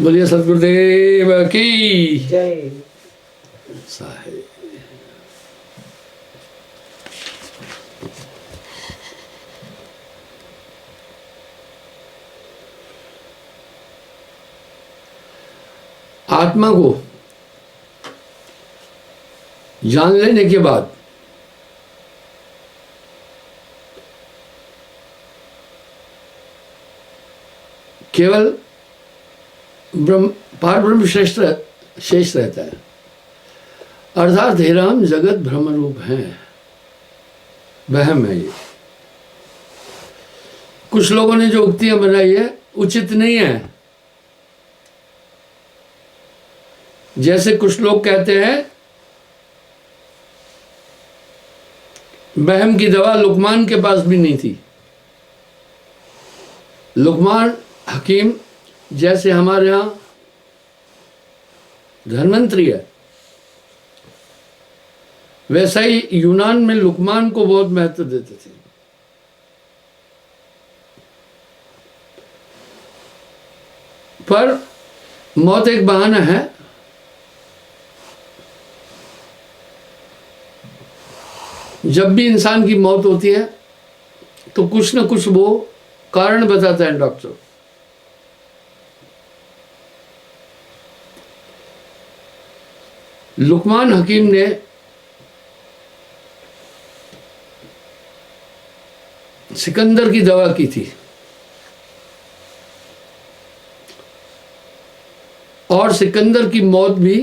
बोलिए सतगुरुदेव की जय। साहेब। आत्मा को जान लेने के बाद केवल ब्रह्म पार ब्रह्म श्रेष्ठ शेष रहता है, अर्थात हे राम जगत भ्रम रूप है, वहम है। ये कुछ लोगों ने जो उक्तियां बनाई है उचित नहीं है। जैसे कुछ लोग कहते हैं वहम की दवा लुकमान के पास भी नहीं थी। लुकमान हकीम जैसे हमारे यहाँ धन्वंतरी है, वैसा ही यूनान में लुकमान को बहुत महत्व देते थे। पर मौत एक बहाना है। जब भी इंसान की मौत होती है तो कुछ न कुछ वो कारण बताता है डॉक्टर। लुकमान हकीम ने सिकंदर की दवा की थी और सिकंदर की मौत भी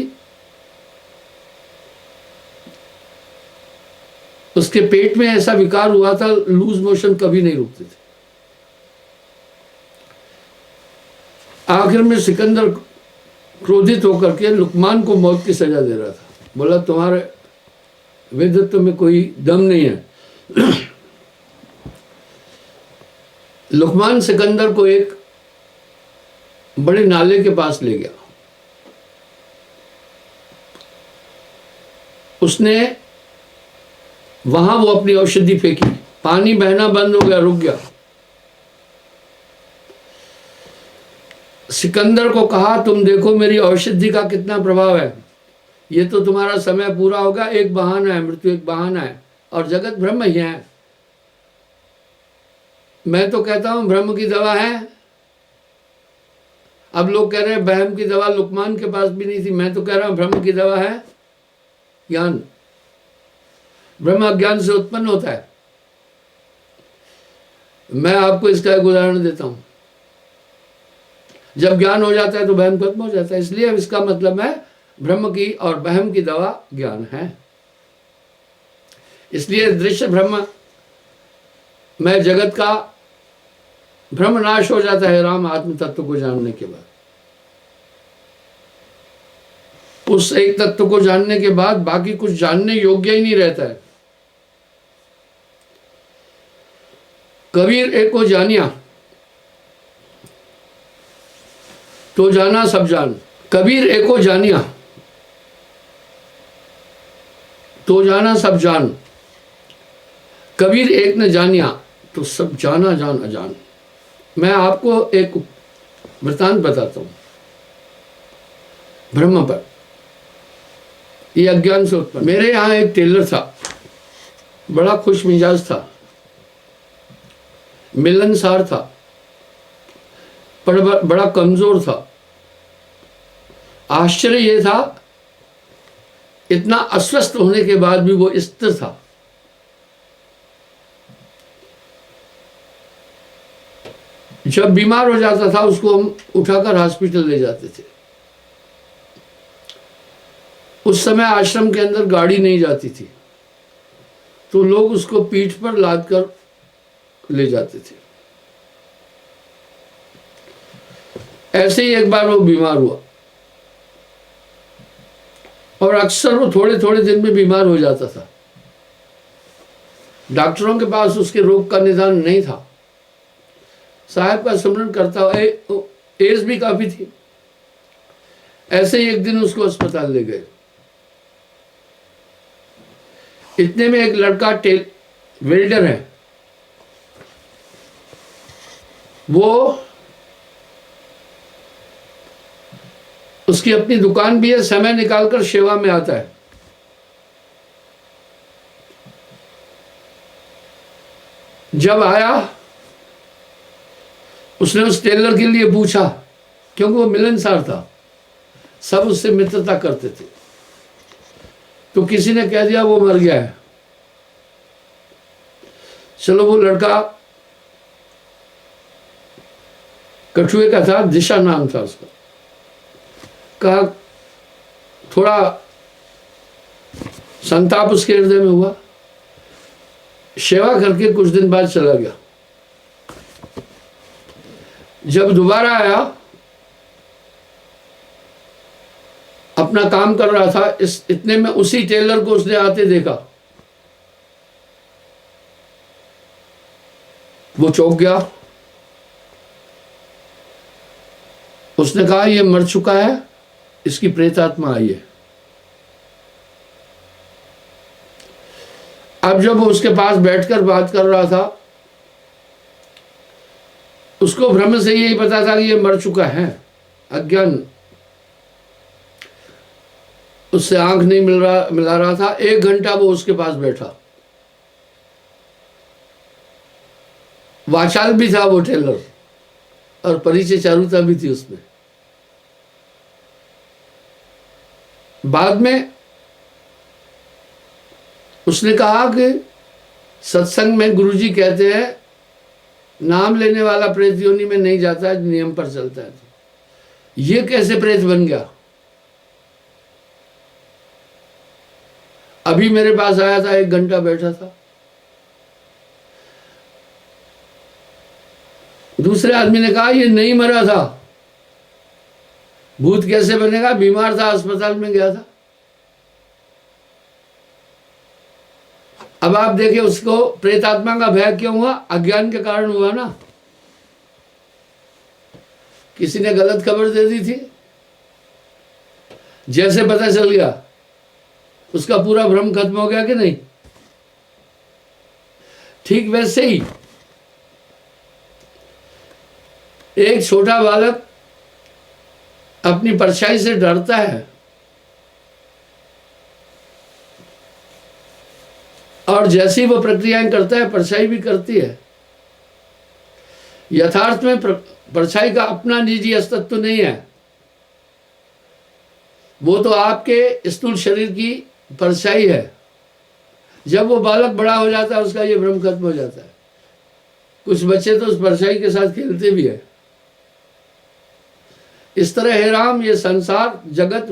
उसके पेट में ऐसा विकार हुआ था, लूज मोशन कभी नहीं रुकते थे। आखिर में सिकंदर क्रोधित होकर के लुकमान को मौत की सजा दे रहा था। बोला तुम्हारे वेदत्व में कोई दम नहीं है। लुकमान सिकंदर को एक बड़े नाले के पास ले गया। उसने वहां वो अपनी औषधि फेंकी, पानी बहना बंद हो गया, रुक गया। सिकंदर को कहा तुम देखो मेरी औषधि का कितना प्रभाव है, ये तो तुम्हारा समय पूरा होगा, एक बहाना है, मृत्यु एक बहाना है और जगत ब्रह्म ही है। मैं तो कहता हूं ब्रह्म की दवा है। अब लोग कह रहे हैं बहम की दवा लुकमान के पास भी नहीं थी। मैं तो कह रहा हूं ब्रह्म की दवा है ज्ञान। ब्रह्म अज्ञान से उत्पन्न होता है। मैं आपको इसका एक उदाहरण देता हूं। जब ज्ञान हो जाता है तो वहम खत्म हो जाता है। इसलिए इसका मतलब है ब्रह्म की और वहम की दवा ज्ञान है। इसलिए दृश्य ब्रह्म में जगत का भ्रम नाश हो जाता है राम आत्म तत्व को जानने के बाद। उस एक तत्व को जानने के बाद बाकी कुछ जानने योग्य ही नहीं रहता है। कबीर एक को जानिया तो जाना सब जान। कबीर एक को जानिया तो जाना सब जान। कबीर एक न जानिया तो सब जाना जान अजान। मैं आपको एक वृतांत बताता हूं ब्रह्म पर। ये अज्ञान से उत्पन्न। मेरे यहां एक टेलर था, बड़ा खुश मिजाज था, मिलनसार था, पर बड़ा कमजोर था। आश्चर्य यह था इतना अस्वस्थ होने के बाद भी वो स्थिर था। जब बीमार हो जाता था उसको हम उठाकर हॉस्पिटल ले जाते थे। उस समय आश्रम के अंदर गाड़ी नहीं जाती थी तो लोग उसको पीठ पर लाद कर ले जाते थे। ऐसे ही एक बार वो बीमार हुआ और अक्सर वो थोड़े थोड़े दिन में बीमार हो जाता था। डॉक्टरों के पास उसके रोग का निदान नहीं था। साहब का स्मरण करता हुआ एज भी काफी थी। ऐसे ही एक दिन उसको अस्पताल ले गए। इतने में एक लड़का वेल्डर है, वो उसकी अपनी दुकान भी है, समय निकालकर सेवा में आता है। जब आया उसने उस टेलर के लिए पूछा, क्योंकि वो मिलनसार था, सब उससे मित्रता करते थे। तो किसी ने कह दिया वो मर गया है। चलो, वो लड़का कठुए का था, दिशा नाम था उसका। कहा, थोड़ा संताप उसके हृदय में हुआ, सेवा करके कुछ दिन बाद चला गया। जब दोबारा आया, अपना काम कर रहा था, इतने में उसी टेलर को उसने आते देखा। वो चौंक गया। उसने कहा, ये मर चुका है, इसकी प्रेत आत्मा आई है। अब जब वो उसके पास बैठकर बात कर रहा था, उसको भ्रम से यही पता था कि ये मर चुका है। अज्ञान उससे आंख नहीं मिला रहा था। 1 घंटा वो उसके पास बैठा। वाचाल भी था वो टेलर, और परिचय चारुता भी थी उसमें। बाद में उसने कहा कि सत्संग में गुरुजी कहते हैं, नाम लेने वाला प्रेत योनि में नहीं जाता है, नियम पर चलता है। तो ये कैसे प्रेत बन गया? अभी मेरे पास आया था, 1 घंटा बैठा था। दूसरे आदमी ने कहा, ये नहीं मरा था, भूत कैसे बनेगा? बीमार था, अस्पताल में गया था। अब आप देखिए, उसको प्रेत आत्मा का भय क्यों हुआ? अज्ञान के कारण हुआ ना। किसी ने गलत खबर दे दी थी, जैसे पता चल गया, उसका पूरा भ्रम खत्म हो गया कि नहीं? ठीक वैसे ही एक छोटा बालक अपनी परछाई से डरता है, और जैसी वो प्रक्रियाएं करता है, परछाई भी करती है। यथार्थ में परछाई का अपना निजी अस्तित्व नहीं है, वो तो आपके स्थूल शरीर की परछाई है। जब वो बालक बड़ा हो जाता है, उसका ये भ्रम खत्म हो जाता है। कुछ बच्चे तो उस परछाई के साथ खेलते भी है। इस तरह हे राम, ये संसार जगत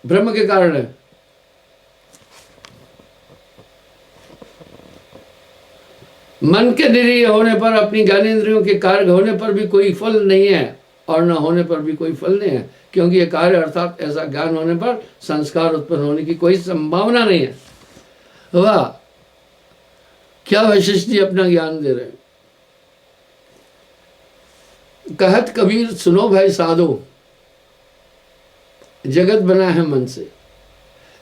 भ्रम के कारण है। मन के निरीह होने पर, अपनी ज्ञानेंद्रियों के कार्य होने पर भी कोई फल नहीं है, और न होने पर भी कोई फल नहीं है, क्योंकि ये कार्य अर्थात ऐसा ज्ञान होने पर संस्कार उत्पन्न होने की कोई संभावना नहीं है। वाह, क्या वशिष्ठ जी अपना ज्ञान दे रहे हैं। कहत कबीर सुनो भाई साधो, जगत बना है मन से।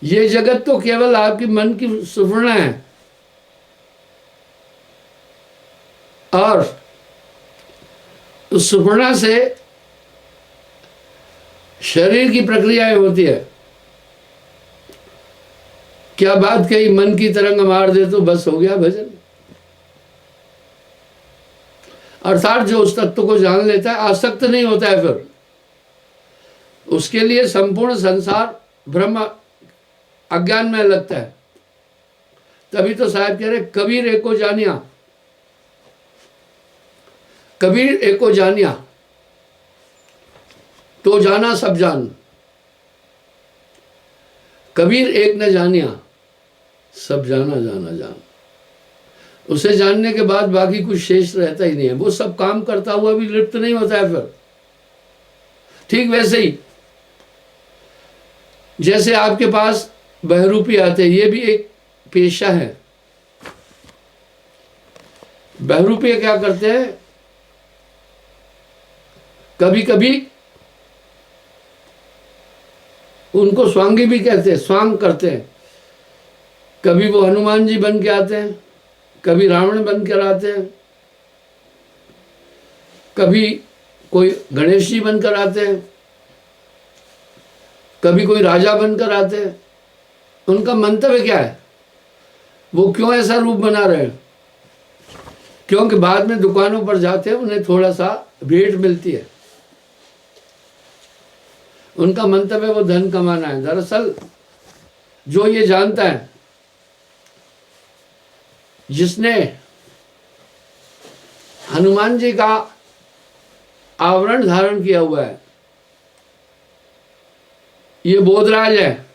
ये जगत तो केवल आपकी मन की सुफुर्णा है, और उस सुफुर्णा से शरीर की प्रक्रियाएं होती है। क्या बात कही, मन की तरंग मार दे तो बस हो गया भजन। अर्थात जो उस तत्व को जान लेता है, आसक्त नहीं होता है, फिर उसके लिए संपूर्ण संसार भ्रम अज्ञान में लगता है। तभी तो साहब कह रहे, कबीर एको जानिया, कबीर एको जानिया, तो जाना सब जान। कबीर एक न जानिया, सब जाना जाना जान। उसे जानने के बाद बाकी कुछ शेष रहता ही नहीं है। वो सब काम करता हुआ भी लिप्त नहीं होता है फिर। ठीक वैसे ही जैसे आपके पास बहरूपी आते हैं, ये भी एक पेशा है। बहरूपी क्या करते हैं, कभी कभी उनको स्वांगी भी कहते हैं, स्वांग करते हैं। कभी वो हनुमान जी बन के आते हैं, कभी रावण बन कर आते हैं, कभी कोई गणेश जी बनकर आते हैं। कभी कोई राजा बनकर आते हैं, उनका मंतव्य क्या है, वो क्यों ऐसा रूप बना रहे हैं? क्योंकि बाद में दुकानों पर जाते हैं, उन्हें थोड़ा सा भेंट मिलती है, उनका मंतव्य वो धन कमाना है। दरअसल जो ये जानता है, जिसने हनुमान जी का आवरण धारण किया हुआ है, ये बोधराज है,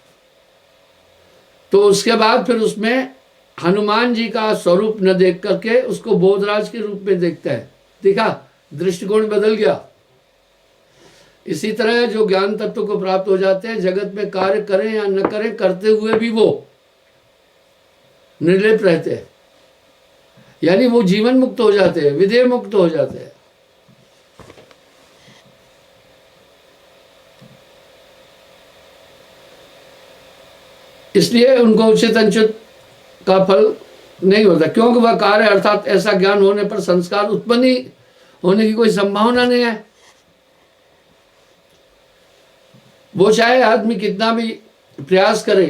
तो उसके बाद फिर उसमें हनुमान जी का स्वरूप न देख करके उसको बोधराज के रूप में देखता है। देखा, दृष्टिकोण बदल गया। इसी तरह जो ज्ञान तत्व को प्राप्त हो जाते हैं, जगत में कार्य करें या न करें, करते हुए भी वो निर्लिप्त रहते हैं, यानी वो जीवन मुक्त हो जाते हैं, विदेह मुक्त हो जाते हैं। इसलिए उनको उचित अनुचित का फल नहीं होता, क्योंकि वह कार्य अर्थात ऐसा ज्ञान होने पर संस्कार उत्पन्न ही होने की कोई संभावना नहीं है। वो चाहे आदमी कितना भी प्रयास करे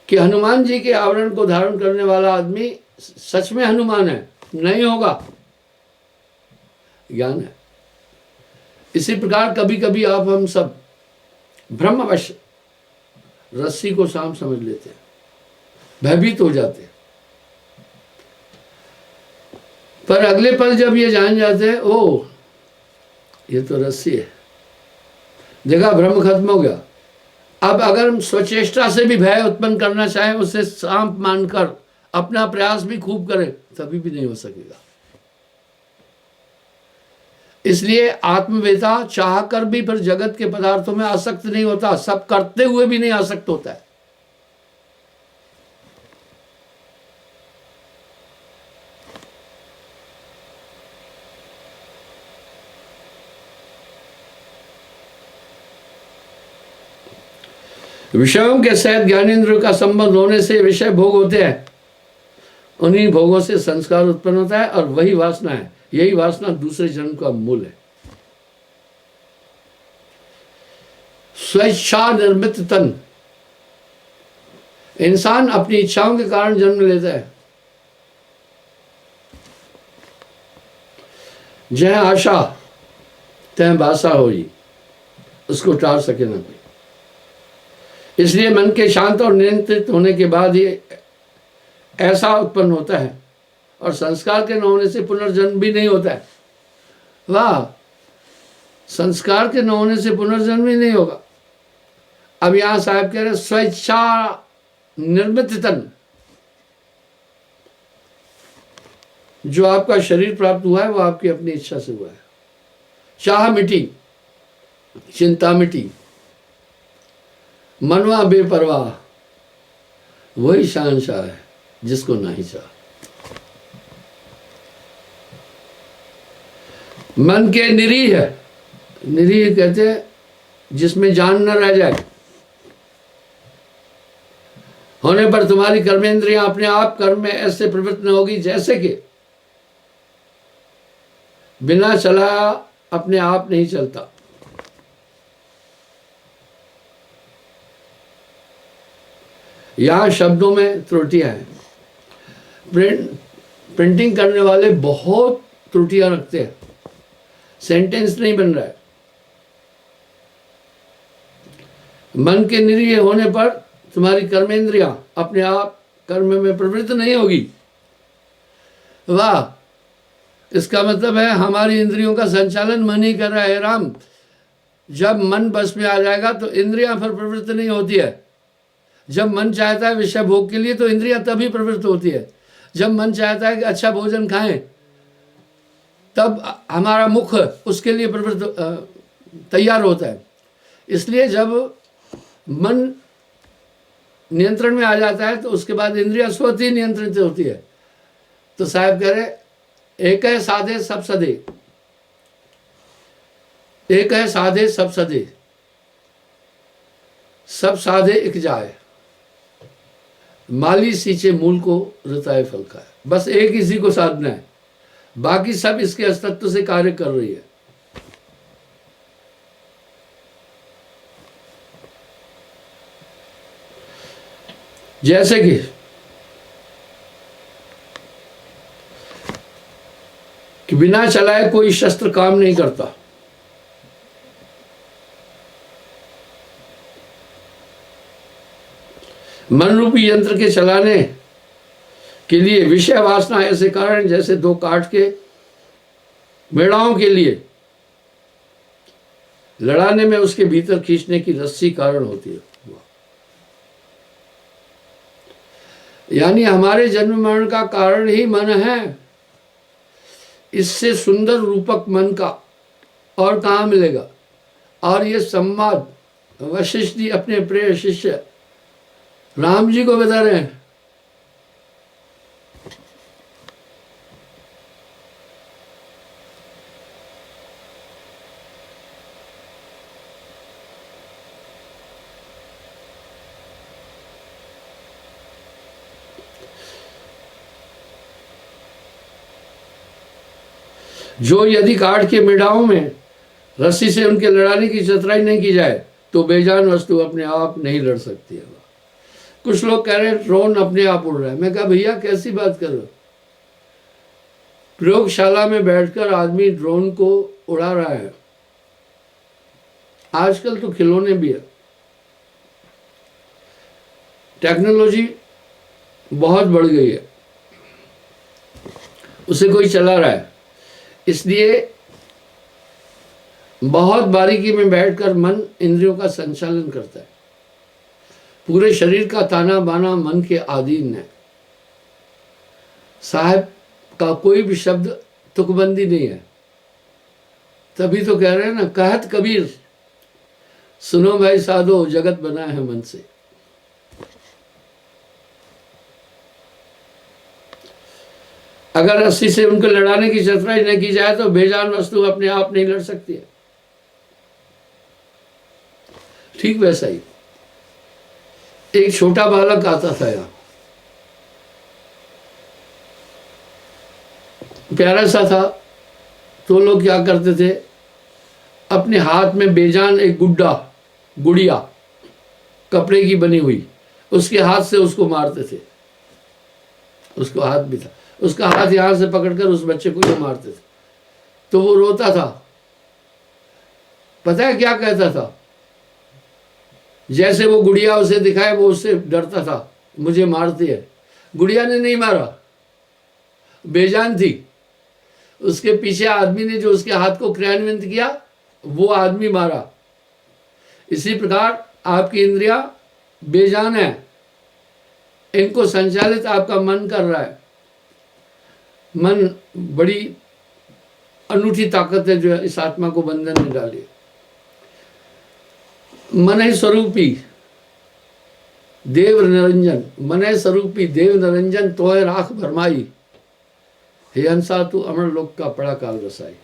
कि हनुमान जी के आवरण को धारण करने वाला आदमी सच में हनुमान है, नहीं होगा। ज्ञान है। इसी प्रकार कभी कभी आप हम सब भ्रमवश रस्सी को सांप समझ लेते हैं, भयभीत हो जाते हैं, पर अगले पल जब ये जान जाते हैं, ओ ये तो रस्सी है, देखा भ्रम खत्म हो गया। अब अगर हम स्वचेष्टा से भी भय उत्पन्न करना चाहें, उसे सांप मानकर अपना प्रयास भी खूब करें, तभी भी नहीं हो सकेगा। इसलिए आत्मवेता चाह कर भी फिर जगत के पदार्थों में आसक्त नहीं होता, सब करते हुए भी नहीं आसक्त होता है। विषयों के सहित ज्ञानेंद्रियों का संबंध होने से विषय भोग होते हैं, उन्हीं भोगों से संस्कार उत्पन्न होता है, और वही वासना है। यही वासना दूसरे जन्म का मूल है। स्वेच्छा निर्मित तन, इंसान अपनी इच्छाओं के कारण जन्म लेता है। जय आशा तय भाषा होई, उसको टाल सके ना कोई। इसलिए मन के शांत और नियंत्रित होने के बाद ही ऐसा उत्पन्न होता है, और संस्कार के न होने से पुनर्जन्म भी नहीं होता है। वाह, संस्कार के न होने से पुनर्जन्म ही नहीं होगा। अब यहां साहब कह रहे स्वेच्छा निर्मित तन, जो आपका शरीर प्राप्त हुआ है वो आपकी अपनी इच्छा से हुआ है। चाह मिटी, चिंता मिटी, मनवा बेपरवाह, वही शहंशाह है जिसको नहीं चाह। मन के निरीह है, निरीह कहते हैं जिसमें जान न रह जाए, होने पर तुम्हारी कर्मेंद्रियां अपने आप कर्म में ऐसे प्रवृत्त न होगी जैसे कि बिना चला अपने आप नहीं चलता। यहां शब्दों में त्रुटियां हैं। प्रिंटिंग करने वाले बहुत त्रुटियां रखते हैं, सेंटेंस नहीं बन रहा है। मन के निरीह होने पर तुम्हारी कर्मेंद्रियां अपने आप कर्म में प्रवृत्त नहीं होगी। वाह, इसका मतलब है हमारी इंद्रियों का संचालन मन ही कर रहा है। राम, जब मन बस में आ जाएगा तो इंद्रियां फिर प्रवृत्त नहीं होती है। जब मन चाहता है विषय भोग के लिए तो इंद्रियां तभी प्रवृत्त होती है। जब मन चाहता है कि अच्छा भोजन खाएं, तब हमारा मुख उसके लिए प्रवृत्त तैयार होता है। इसलिए जब मन नियंत्रण में आ जाता है तो उसके बाद इंद्रियां स्वतः ही नियंत्रित होती है। तो साहब कह रहे एक है साधे सब सदे, एक है साधे सब सदे, सब साधे एक जाए, माली सींचे मूल को रताए फल का है। बस एक इसी को साधना है, बाकी सब इसके अस्तित्व से कार्य कर रही है। जैसे कि बिना चलाए कोई शस्त्र काम नहीं करता। मन रूपी यंत्र के चलाने के लिए विषय वासना ऐसे कारण जैसे दो काठ के मेढ़ाओं के लिए लड़ाने में उसके भीतर खींचने की रस्सी कारण होती है। यानी हमारे जन्म मरण का कारण ही मन है। इससे सुंदर रूपक मन का और कहाँ मिलेगा। और ये संवाद वशिष्ठ जी अपने प्रिय शिष्य राम जी को बता रहे हैं। जो यदि काठ के मेढ़ाओं में रस्सी से उनके लड़ाने की चतुराई नहीं की जाए तो बेजान वस्तु अपने आप नहीं लड़ सकती है। कुछ लोग कह रहे हैं ड्रोन अपने आप उड़ रहा है। मैं कहा भैया कैसी बात कर रहे हो। प्रयोगशाला में बैठकर आदमी ड्रोन को उड़ा रहा है। आजकल तो खिलौने भी है, टेक्नोलॉजी बहुत बढ़ गई है, उसे कोई चला रहा है। इसलिए बहुत बारीकी में बैठकर मन इंद्रियों का संचालन करता है। पूरे शरीर का ताना बाना मन के अधीन है। साहब का कोई भी शब्द तुकबंदी नहीं है। तभी तो कह रहे हैं ना, कहत कबीर सुनो भाई साधो जगत बना है मन से। अगर रस्सी से उनको लड़ाने की चतुराई न की जाए तो बेजान वस्तु अपने आप नहीं लड़ सकती है। ठीक वैसा ही एक छोटा बालक आता था यहाँ, प्यारा सा था। तो लोग क्या करते थे, अपने हाथ में बेजान एक गुड़िया कपड़े की बनी हुई, उसके हाथ से उसको मारते थे। उसको हाथ भी था, उसका हाथ यहां से पकड़कर उस बच्चे को ये मारते थे। तो वो रोता था। पता है क्या कहता था, जैसे वो गुड़िया उसे दिखाए वो उससे डरता था, मुझे मारती है। गुड़िया ने नहीं मारा, बेजान थी। उसके पीछे आदमी ने जो उसके हाथ को क्रियान्वित किया वो आदमी मारा। इसी प्रकार आपकी इंद्रियां बेजान है, इनको संचालित आपका मन कर रहा है। मन बड़ी अनूठी ताकत है जो इस आत्मा को बंधन में डाली। मन स्वरूपी देव निरंजन, मन स्वरूपी देव निरंजन तो है राख भरमाई। हे हंसा तू अमर लोक का पड़ा काल रसाई।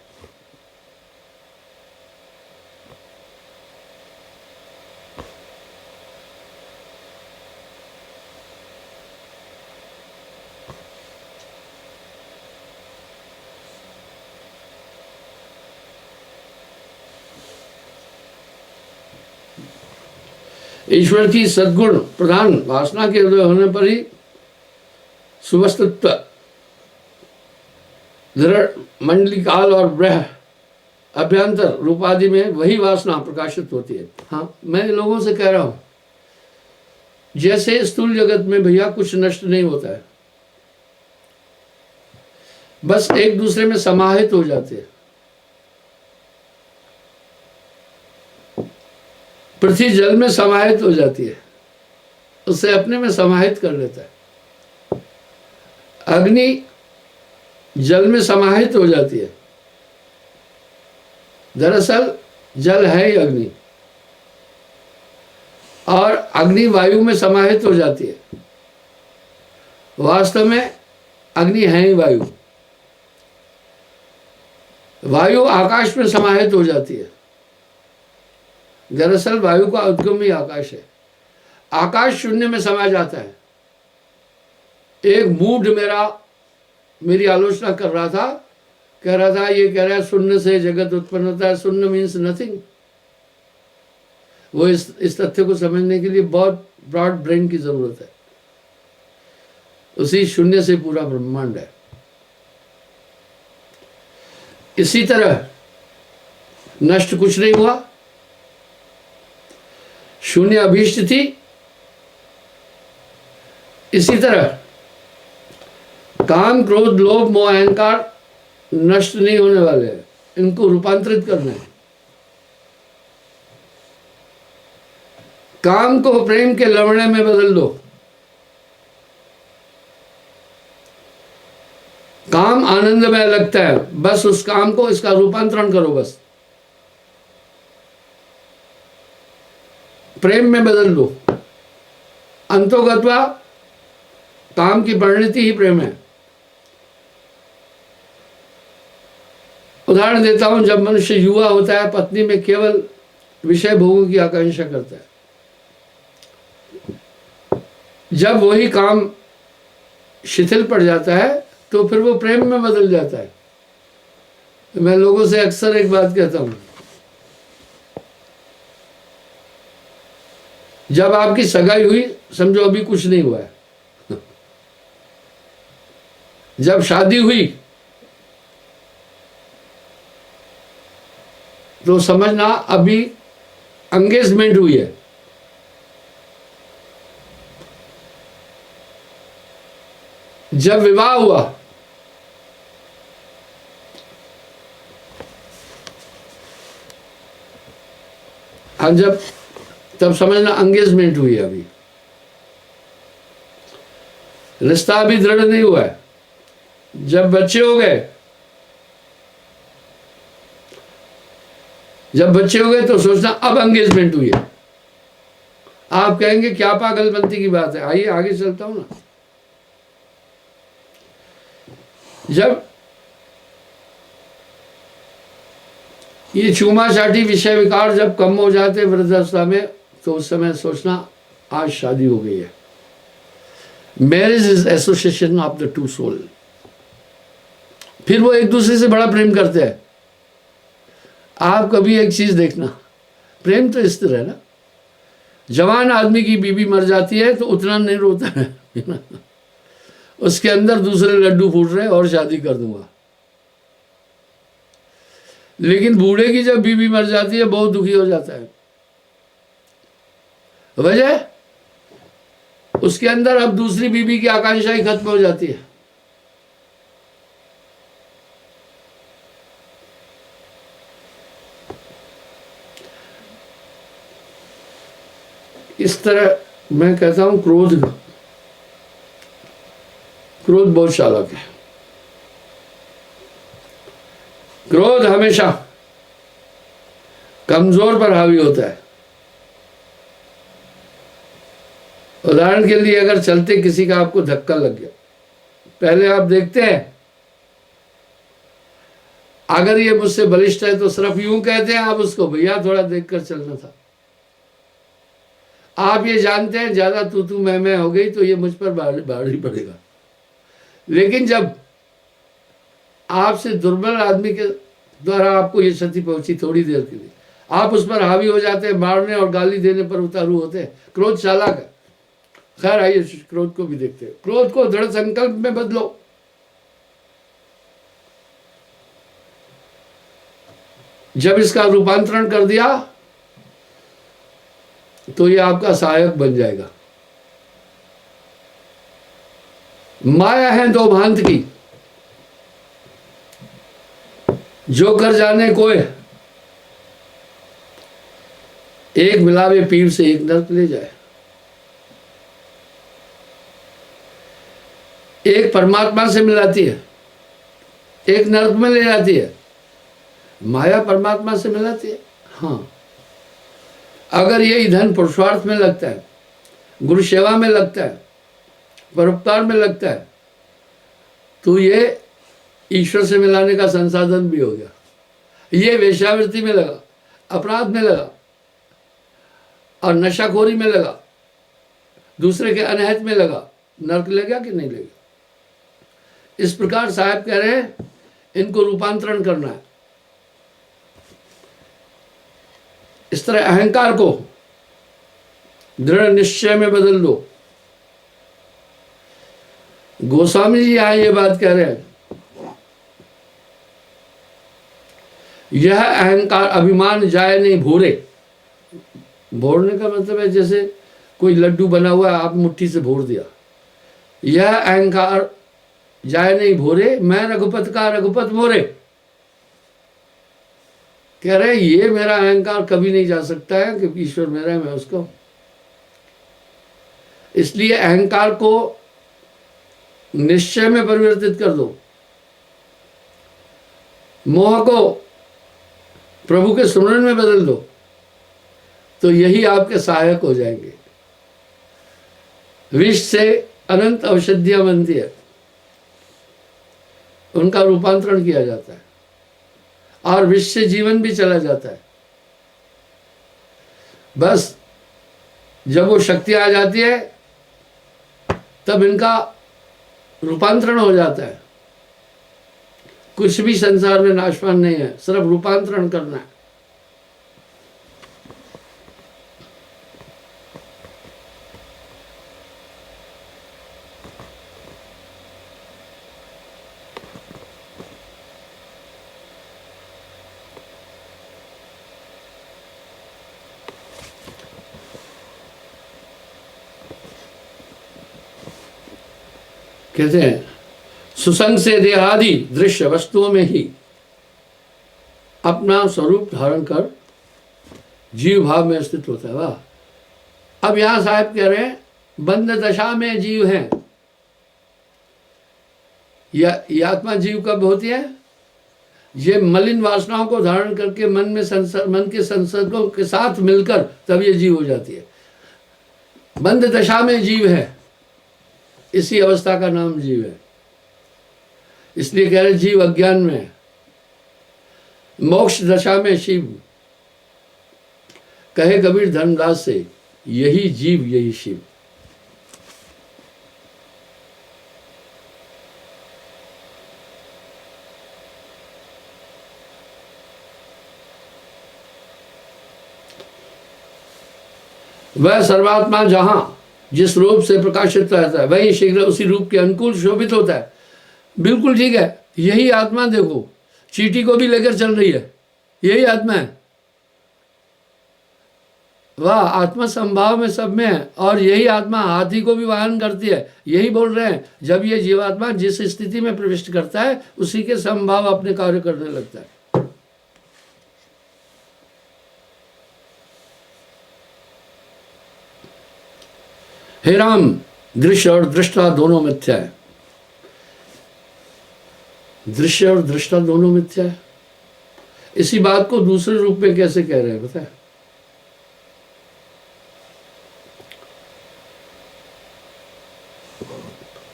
ईश्वर की सद्गुण प्रधान वासना के उदय होने पर ही सुवस्थित्व दृढ़ मंडली काल और ब्रह अभ्यंतर रूपादि में वही वासना प्रकाशित होती है। हाँ, मैं लोगों से कह रहा हूं, जैसे स्थूल जगत में भैया कुछ नष्ट नहीं होता है, बस एक दूसरे में समाहित हो जाते हैं। पृथ्वी जल में समाहित हो जाती है, उसे अपने में समाहित कर लेता है। अग्नि जल में समाहित हो जाती है। दरअसल जल है ही अग्नि, और अग्नि वायु में समाहित हो जाती है। वास्तव में अग्नि है ही वायु। वायु आकाश में समाहित हो जाती है। दरअसल वायु का उद्गम ही आकाश है। आकाश शून्य में समा जाता है। एक मूढ़ मेरी आलोचना कर रहा था, कह रहा था, ये कह रहा है शून्य से जगत उत्पन्न होता है। शून्य मीन्स नथिंग। वो इस तथ्य को समझने के लिए बहुत ब्रॉड ब्रेन की जरूरत है। उसी शून्य से पूरा ब्रह्मांड है। इसी तरह नष्ट कुछ नहीं हुआ, शून्य अभीष्ट थी। इसी तरह काम, क्रोध, लोभ, मोह, अहंकार नष्ट नहीं होने वाले हैं, इनको रूपांतरित करना है। काम को प्रेम के लवणे में बदल दो। काम आनंदमय लगता है, बस उस काम को, इसका रूपांतरण करो, बस प्रेम में बदल दो। अंतोगत्वा काम की परिणति ही प्रेम है। उदाहरण देता हूं, जब मनुष्य युवा होता है, पत्नी में केवल विषय भोगों की आकांक्षा करता है। जब वही काम शिथिल पड़ जाता है तो फिर वो प्रेम में बदल जाता है। मैं लोगों से अक्सर एक बात कहता हूं, जब आपकी सगाई हुई समझो अभी कुछ नहीं हुआ है, जब शादी हुई तो समझना अभी एंगेजमेंट हुई है। जब विवाह हुआ जब तब समझना एंगेजमेंट हुई है, अभी रिश्ता अभी दृढ़ नहीं हुआ है। जब बच्चे हो गए, तो सोचना अब एंगेजमेंट हुई है। आप कहेंगे क्या पागलपंती की बात है, आइए आगे चलता हूं ना। जब ये चूमा चाटी विषय विकार जब कम हो जाते वृद्धावस्था में, तो उस समय सोचना आज शादी हो गई है। Marriage is association of the two soul. फिर वो एक दूसरे से बड़ा प्रेम करते हैं। आप कभी एक चीज देखना, प्रेम तो इस तरह है ना, जवान आदमी की बीवी मर जाती है तो उतना नहीं रोता है उसके अंदर दूसरे लड्डू फूट रहे और शादी कर दूंगा। लेकिन बूढ़े की जब बीवी मर जाती है बहुत दुखी हो जाता है। वजह, उसके अंदर अब दूसरी बीवी की आकांक्षा ही खत्म हो जाती है। इस तरह मैं कहता हूं क्रोध बहुत चालाक है। क्रोध हमेशा कमजोर पर हावी होता है। उदाहरण के लिए अगर चलते किसी का आपको धक्का लग गया, पहले आप देखते हैं, अगर ये मुझसे बलिष्ठ है तो सिर्फ यूं कहते हैं आप उसको, भैया थोड़ा देखकर चलना था। आप ये जानते हैं ज्यादा तू मैं हो गई तो ये मुझ पर भारी पड़ेगा। लेकिन जब आपसे दुर्बल आदमी के द्वारा आपको ये क्षति पहुंची थोड़ी देर के लिए, आप उस पर हावी हो जाते हैं, मारने और गाली देने पर उतारू होते हैं। क्रोध चालाक है। खैर आइए क्रोध को भी देखते हैं। क्रोध को दृढ़ संकल्प में बदलो। जब इसका रूपांतरण कर दिया तो ये आपका सहायक बन जाएगा। माया है दो भांत की, जो कर जाने कोय, एक मिलावे पीर से एक नर्क ले जाए। एक परमात्मा से मिलाती है, एक नर्क में ले जाती है। माया परमात्मा से मिलाती है। हाँ, अगर ये धन पुरुषार्थ में लगता है, गुरु सेवा में लगता है, परोपकार में लगता है, तो ये ईश्वर से मिलाने का संसाधन भी हो गया। ये वेश्यावृत्ति में लगा, अपराध में लगा और नशाखोरी में लगा, दूसरे के अनहित में लगा, नर्क लगेगा कि नहीं लगेगा? इस प्रकार साहब कह रहे हैं इनको रूपांतरण करना है। इस तरह अहंकार को दृढ़ निश्चय में बदल दो। गोस्वामी जी यहाँ ये बात कह रहे हैं, यह अहंकार अभिमान जाए नहीं भोरे। भोरने का मतलब है जैसे कोई लड्डू बना हुआ है, आप मुट्ठी से भोर दिया। यह अहंकार जाए नहीं भोरे, मैं रघुपत का रघुपत मोरे। कह रहे ये मेरा अहंकार कभी नहीं जा सकता है, क्योंकि ईश्वर मेरा है, मैं उसको। इसलिए अहंकार को निश्चय में परिवर्तित कर दो, मोह को प्रभु के स्मरण में बदल दो, तो यही आपके सहायक हो जाएंगे। विष से अनंत औषधियां बनती है, उनका रूपांतरण किया जाता है, और विष से जीवन भी चला जाता है। बस जब वो शक्ति आ जाती है तब इनका रूपांतरण हो जाता है। कुछ भी संसार में नाशवान नहीं है, सिर्फ रूपांतरण करना है। कहते हैं सुसंग से देहादि दृश्य वस्तुओं में ही अपना स्वरूप धारण कर जीव भाव में स्थित होता है। वाह! अब यहां साहब कह रहे हैं बंद दशा में जीव है। ये आत्मा जीव कब होती है? ये मलिन वासनाओं को धारण करके मन के संसर्गों के साथ मिलकर तब ये जीव हो जाती है। बंद दशा में जीव है, इसी अवस्था का नाम जीव है। इसलिए कह रहे जीव अज्ञान में है। मोक्ष दशा में शिव, कहे कबीर धर्मदास से, यही जीव यही शिव। वह सर्वात्मा जहां जिस रूप से प्रकाशित रहता है वही शीघ्र उसी रूप के अनुकूल शोभित होता है। बिल्कुल ठीक है, यही आत्मा देखो चींटी को भी लेकर चल रही है, यही आत्मा है। वह आत्मा संभाव में सब में है, और यही आत्मा हाथी को भी वाहन करती है। यही बोल रहे हैं, जब ये जीवात्मा जिस स्थिति में प्रविष्ट करता है उसी के संभाव अपने कार्य करने लगता है। हे राम, दृश्य और दृष्टा दोनों मिथ्या है। दृश्य और दृष्टा दोनों मिथ्या है। इसी बात को दूसरे रूप में कैसे कह रहे हैं पता है?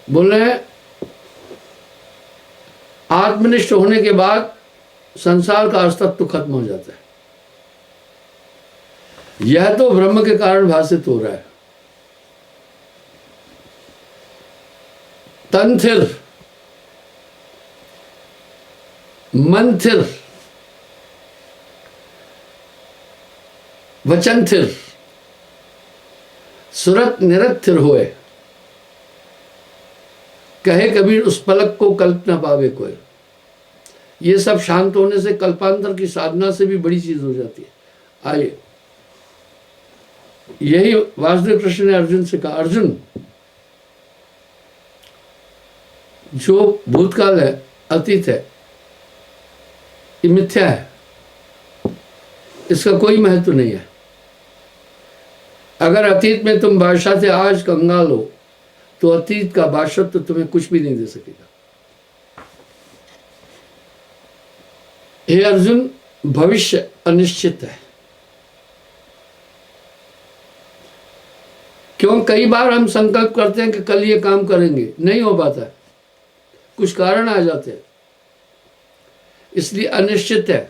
बोल रहे हैं आत्मनिष्ठ होने के बाद संसार का अस्तित्व खत्म हो जाता है। यह तो ब्रह्म के कारण भाषित हो रहा है। तन थिर, मन थिर, वचन थिर, सुरत निरत थिर होए, कहे कबीर उस पलक को कल्प न पावे कोई। ये सब शांत होने से कल्पांतर की साधना से भी बड़ी चीज हो जाती है। आइए, यही वासुदेव कृष्ण ने अर्जुन से कहा, अर्जुन जो भूतकाल है, अतीत है, ये मिथ्या है, इसका कोई महत्व नहीं है। अगर अतीत में तुम बादशाह थे, आज कंगाल हो, तो अतीत का बादशाह तो तुम्हें कुछ भी नहीं दे सकेगा। हे अर्जुन, भविष्य अनिश्चित है। क्यों? कई बार हम संकल्प करते हैं कि कल ये काम करेंगे, नहीं हो पाता है, कुछ कारण आ जाते हैं, इसलिए अनिश्चित है।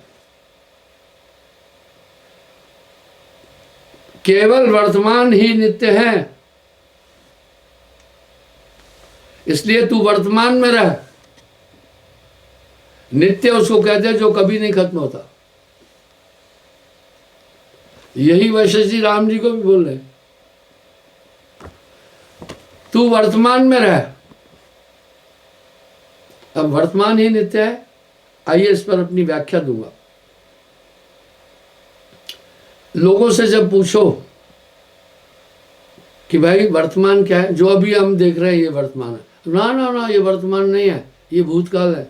केवल वर्तमान ही नित्य है, इसलिए तू वर्तमान में रह। नित्य उसको कहते हैं जो कभी नहीं खत्म होता। यही वशिष्ठ जी राम जी को भी बोल रहे हैं, तू वर्तमान में रह, अब वर्तमान ही नित्य है। आइए इस पर अपनी व्याख्या दूंगा। लोगों से जब पूछो कि भाई वर्तमान क्या है, जो अभी हम देख रहे हैं ये वर्तमान है, ना ना ना, ये वर्तमान नहीं है, ये भूतकाल है।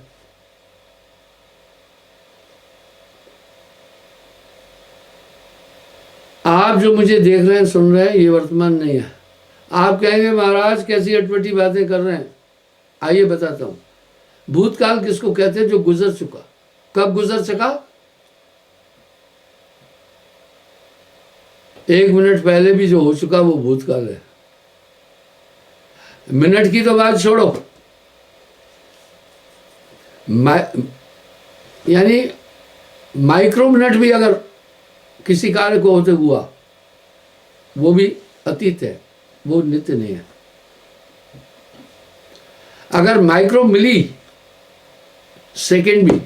आप जो मुझे देख रहे हैं, सुन रहे हैं, ये वर्तमान नहीं है। आप कहेंगे महाराज कैसी अटपटी बातें कर रहे हैं। आइए बताता हूं। भूतकाल किसको कहते हैं? जो गुजर चुका। कब गुजर चुका? 1 मिनट पहले भी जो हो चुका वो भूतकाल है। मिनट की तो बात छोड़ो, यानी माइक्रो मिनट भी अगर किसी कार्य को होते हुआ, वो भी अतीत है, वो नित्य नहीं है। अगर माइक्रो मिली सेकेंड भी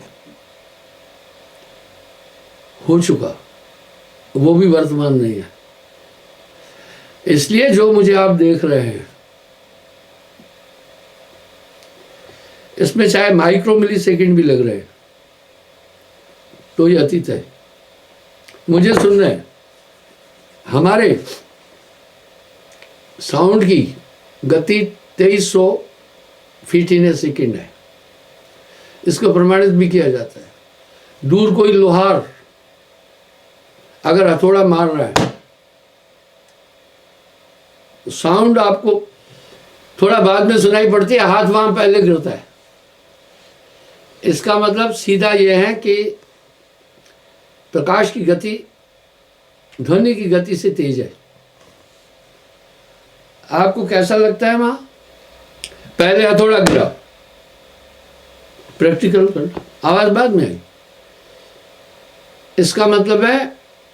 हो चुका, वो भी वर्तमान नहीं है। इसलिए जो मुझे आप देख रहे हैं, इसमें चाहे माइक्रो मिली सेकेंड भी लग रहे हैं, तो ये अतीत है। मुझे सुन रहे हैं, हमारे साउंड की गति 2300 फीट इन ए सेकेंड है। इसको प्रमाणित भी किया जाता है। दूर कोई लोहार अगर हथौड़ा मार रहा है, तो साउंड आपको थोड़ा बाद में सुनाई पड़ती है, हाथ वहां पहले गिरता है। इसका मतलब सीधा यह है कि प्रकाश की गति ध्वनि की गति से तेज है। आपको कैसा लगता है? वहां पहले हथौड़ा गिरा, प्रैक्टिकल कर, आवाज बाद में आई। इसका मतलब है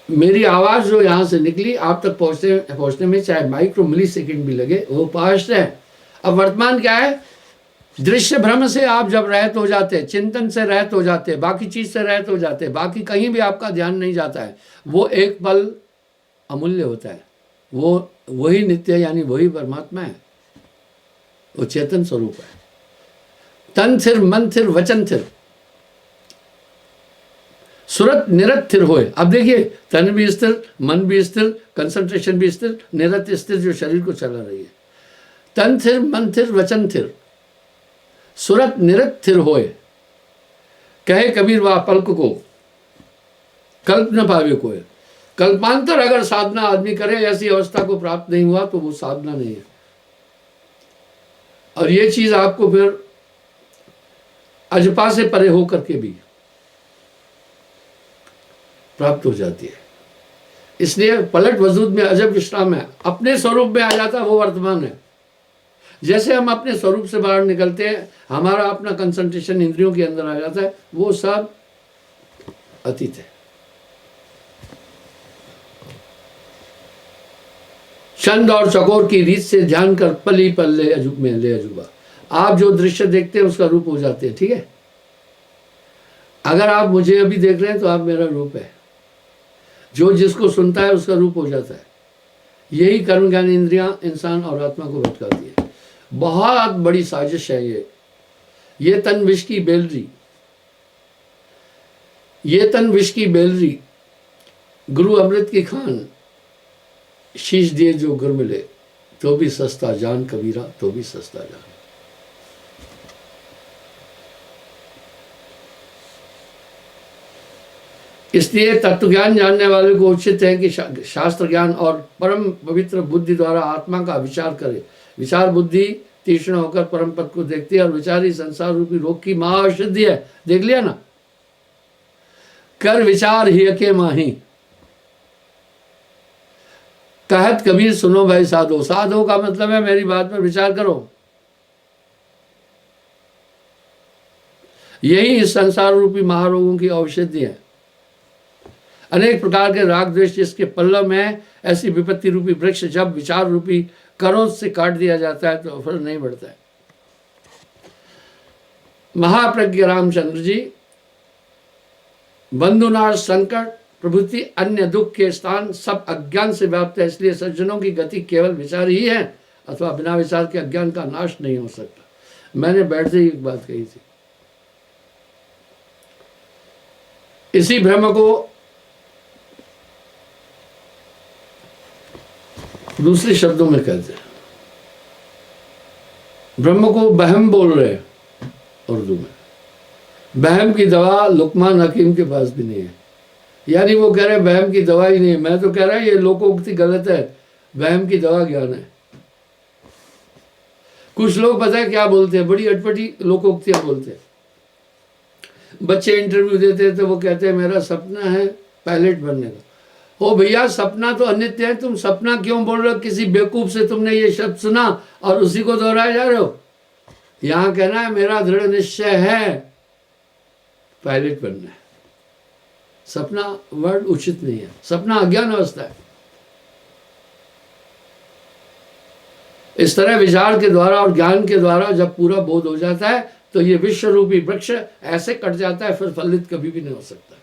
मेरी आवाज जो यहां से निकली आप तक पहुंचने में चाहे माइक्रो मिली सेकेंड भी लगे, वो पास्ट है। अब वर्तमान क्या है? दृश्य भ्रम से आप जब रहित हो जाते, चिंतन से रहित हो जाते, बाकी चीज से रहित हो जाते, बाकी कहीं भी आपका ध्यान नहीं जाता है, वो एक पल अमूल्य होता है। वो वही नित्य यानी वही परमात्मा है, वो चेतन स्वरूप है। तन थिर, मन थिर, वचन थिर, सुरत निरत थिर होए। अब देखिए, तन भी स्थिर, मन भी स्थिर, कंसंट्रेशन भी स्थिर, निरत स्थिर जो शरीर को चला रही है। तन थिर, मन थिर, वचन थिर, सुरत निरत थिर होए। कहे कबीर वाह पल्क को कल्प न पावे कोई। कल्पांतर अगर साधना आदमी करे, ऐसी अवस्था को प्राप्त नहीं हुआ तो वो साधना नहीं है। और ये चीज आपको फिर अजपा से परे होकर के भी प्राप्त हो जाती है। इसलिए पलट वजूद में अजब विश्राम है। अपने स्वरूप में आ जाता वो वर्तमान है। जैसे हम अपने स्वरूप से बाहर निकलते हैं, हमारा अपना कंसंट्रेशन इंद्रियों के अंदर आ जाता है, वो सब अतीत है। चंद और चकोर की रीत से ध्यान कर पल ही पल ले अजूबा। आप जो दृश्य देखते हैं उसका रूप हो जाते हैं। ठीक है, अगर आप मुझे अभी देख रहे हैं तो आप मेरा रूप है। जो जिसको सुनता है उसका रूप हो जाता है। यही कर्म ज्ञान इंद्रियां इंसान और आत्मा को भटकाती है। बहुत बड़ी साजिश है ये तन विष की बेलरी, ये तन विष की बेलरी, गुरु अमृत की खान, शीश दिए जो गुर मिले तो भी सस्ता जान कबीरा, तो भी सस्ता जान। इसलिए तत्व ज्ञान जानने वाले को उचित है कि शास्त्र ज्ञान और परम पवित्र बुद्धि द्वारा आत्मा का विचार करे। विचार बुद्धि तीक्ष्ण होकर परम पद को देखती है और विचार ही संसार रूपी रोग की महाऔषधि है। देख लिया ना, कर विचार ही के माही, कहत कबीर सुनो भाई साधो। साधो का मतलब है मेरी बात पर विचार करो। यही इस संसार रूपी महारोगों की औषधि है। अनेक प्रकार के राग द्वेष जिसके पल्लव में, ऐसी विपत्ति रूपी वृक्ष जब विचार रूपी करों से काट दिया जाता है तो फल नहीं बढ़ता है। महाप्रज्ञ रामचंद्र जी, बंधुनाश संकट प्रभृति अन्य दुख के स्थान सब अज्ञान से व्याप्त है। इसलिए सज्जनों की गति केवल विचार ही है, अथवा बिना विचार के अज्ञान का नाश नहीं हो सकता। मैंने बैठते ही एक बात कही थी, इसी ब्रह्म को दूसरे शब्दों में कहते हैं, ब्रह्म को बहम बोल रहे हैं उर्दू में। बहम की दवा लुकमान हकीम के पास भी नहीं है, यानी वो कह रहे हैं बहम की दवा ही नहीं है। मैं तो कह रहा है ये लोकोक्ति गलत है, बहम की दवा ज्ञान है। कुछ लोग पता है क्या बोलते हैं, बड़ी अटपटी लोकोक्तियां बोलते हैं। बच्चे इंटरव्यू देते हैं तो वो कहते हैं मेरा सपना है पायलट बनने का। ओ भैया, सपना तो अनित्य है, तुम सपना क्यों बोल रहे हो? किसी बेवकूफ से तुमने ये शब्द सुना और उसी को दोहराए जा रहे हो। यहां कहना है मेरा दृढ़ निश्चय है पायलट बनना है। सपना वर्ड उचित नहीं है, सपना अज्ञान अवस्था है। इस तरह विचार के द्वारा और ज्ञान के द्वारा जब पूरा बोध हो जाता है तो ये विश्व रूपी वृक्ष ऐसे कट जाता है, फिर फलित कभी भी नहीं हो सकता।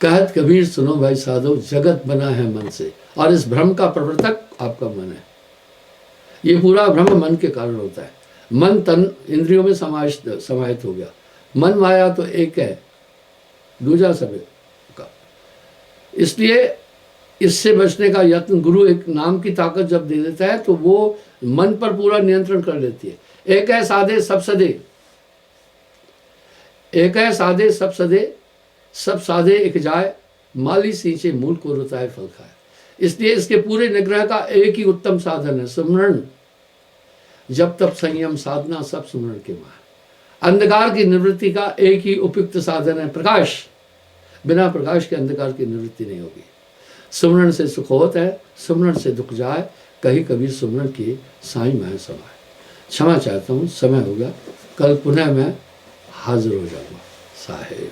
कहत कबीर सुनो भाई साधो, जगत बना है मन से, और इस भ्रम का प्रवर्तक आपका मन है। ये पूरा भ्रम मन के कारण होता है। मन तन इंद्रियों में समाहित हो गया। मन माया तो एक है, दूजा सब का। इसलिए इससे बचने का यत्न गुरु एक नाम की ताकत जब दे देता है तो वो मन पर पूरा नियंत्रण कर लेती है। एक है साधे सब सदे, एक है साधे सब सदे, सब साधे एक जाए, माली सींचे मूल को रुताए फल खाए। इसलिए इसके पूरे निग्रह का एक ही उत्तम साधन है सुमरण। जब तब संयम साधना सब सुमरण के मां। अंधकार की निवृत्ति का एक ही उपयुक्त साधन है प्रकाश। बिना प्रकाश के अंधकार की निवृत्ति नहीं होगी। सुमरण से सुख होता है, सुमरण से दुख जाए, कहीं कभी सुमरण की साई मैं समाए। क्षमा चाहता हूँ, समय हो गया, कल पुनः मैं हाजिर हो जाऊंगा साहेब।